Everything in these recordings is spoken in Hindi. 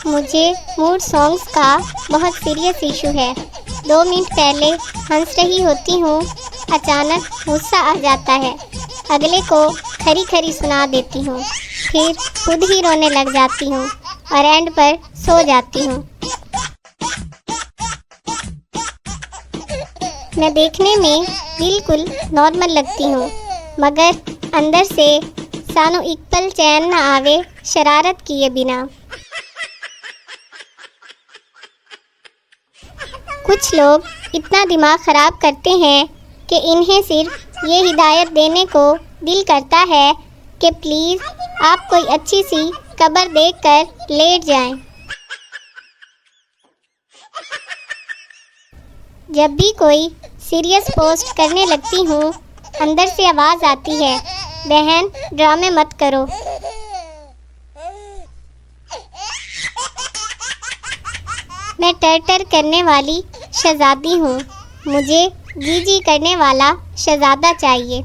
मुझे मूड सॉन्ग्स का बहुत सीरियस इशू है। 2 मिनट पहले हंस रही होती हूँ, अचानक गुस्सा आ जाता है। अगले को खरी खरी सुना देती हूँ, फिर खुद ही रोने लग जाती हूँ और एंड पर सो जाती हूँ। मैं देखने में बिल्कुल नॉर्मल लगती हूँ, मगर अंदर से सानू एक पल चैन न आवे शरारत किए बिना। कुछ लोग इतना दिमाग ख़राब करते हैं कि इन्हें सिर्फ ये हिदायत देने को दिल करता है कि प्लीज़ आप कोई अच्छी सी कब्र देखकर लेट जाएं। जब भी कोई सीरियस पोस्ट करने लगती हूँ, अंदर से आवाज़ आती है, बहन ड्रामे मत करो। मैं टर करने वाली शहज़ादी हूँ, मुझे जी जी करने वाला शहज़ादा चाहिए।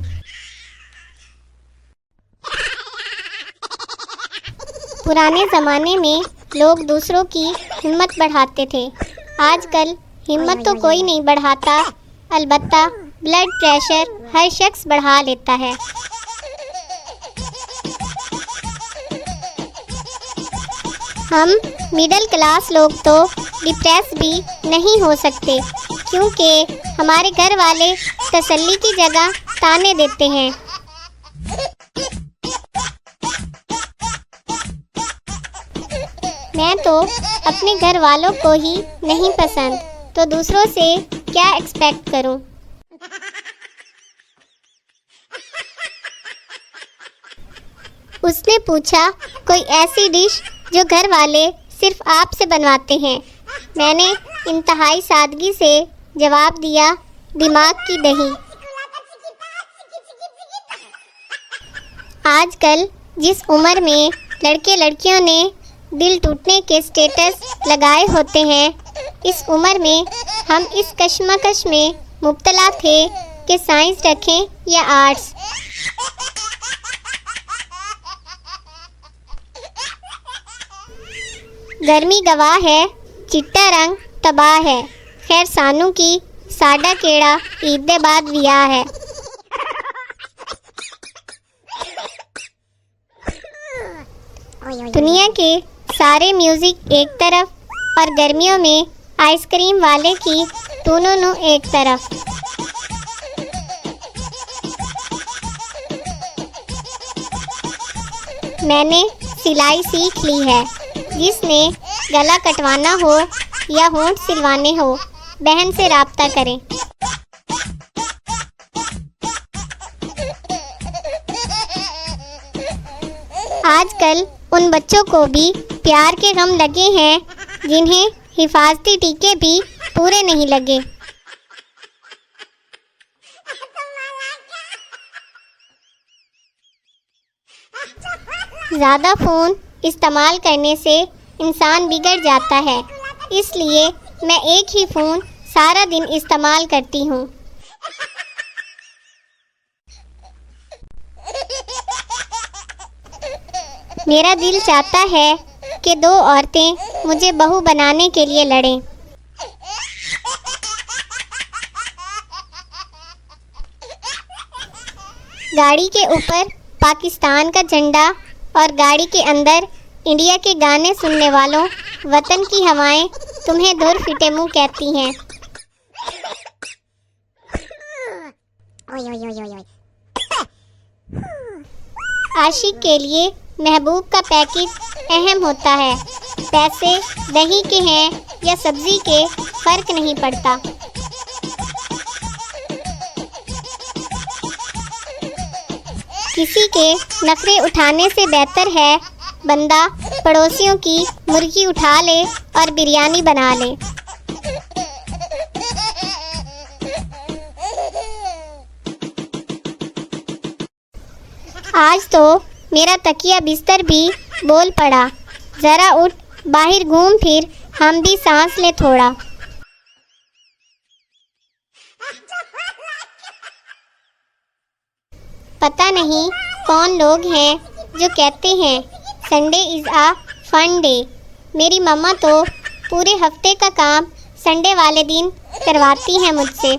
पुराने ज़माने में लोग दूसरों की हिम्मत बढ़ाते थे, आजकल हिम्मत तो कोई नहीं बढ़ाता, अलबत्ता ब्लड प्रेशर हर शख्स बढ़ा लेता है। हम मिडिल क्लास लोग तो डिप्रेस भी नहीं हो सकते, क्योंकि हमारे घर वाले तसल्ली की जगह ताने देते हैं। मैं तो अपने घर वालों को ही नहीं पसंद, तो दूसरों से क्या एक्सपेक्ट करूं? उसने पूछा, कोई ऐसी डिश जो घर वाले सिर्फ आपसे बनवाते हैं। मैंने इंतहाई सादगी से जवाब दिया, दिमाग की दही। आजकल जिस उम्र में लड़के लड़कियों ने दिल टूटने के स्टेटस लगाए होते हैं, इस उम्र में हम इस कश्मकश में मुब्तला थे कि साइंस रखें या आर्ट्स। गर्मी गवाह है, चिट्टा रंग तबाह है, खैर सानू की साडा केड़ा ईद दे बाद विआह है। दुनिया के सारे म्यूजिक एक तरफ और गर्मियों में आइसक्रीम वाले की दोनों एक तरफ। मैंने सिलाई सीख ली है, जिसने गला कटवाना हो या होंठ सिलवाने हो, बहन से राब्ता करें। आजकल उन बच्चों को भी प्यार के गम लगे हैं जिन्हें हिफाजती टीके भी पूरे नहीं लगे। ज़्यादा फ़ोन इस्तेमाल करने से इंसान बिगड़ जाता है, इसलिए मैं एक ही फ़ोन सारा दिन इस्तेमाल करती हूँ। मेरा दिल चाहता है कि 2 औरतें मुझे बहू बनाने के लिए लड़ें। गाड़ी के ऊपर पाकिस्तान का झंडा और गाड़ी के अंदर इंडिया के गाने सुनने वालों, वतन की हवाएं तुम्हें दूर फिटे मुँह कहती हैं। आशिक के लिए महबूब का पैकेज अहम होता है, पैसे दही के हैं या सब्जी के फर्क नहीं पड़ता। किसी के नखरे उठाने से बेहतर है बंदा पड़ोसियों की मुर्गी उठा ले और बिरयानी बना ले। आज तो मेरा तकिया बिस्तर भी बोल पड़ा, ज़रा उठ बाहर घूम फिर, हम भी सांस ले थोड़ा। पता नहीं कौन लोग हैं जो कहते हैं Sunday is a fun day, मेरी मम्मा तो पूरे हफ्ते का काम संडे वाले दिन करवाती हैं मुझसे।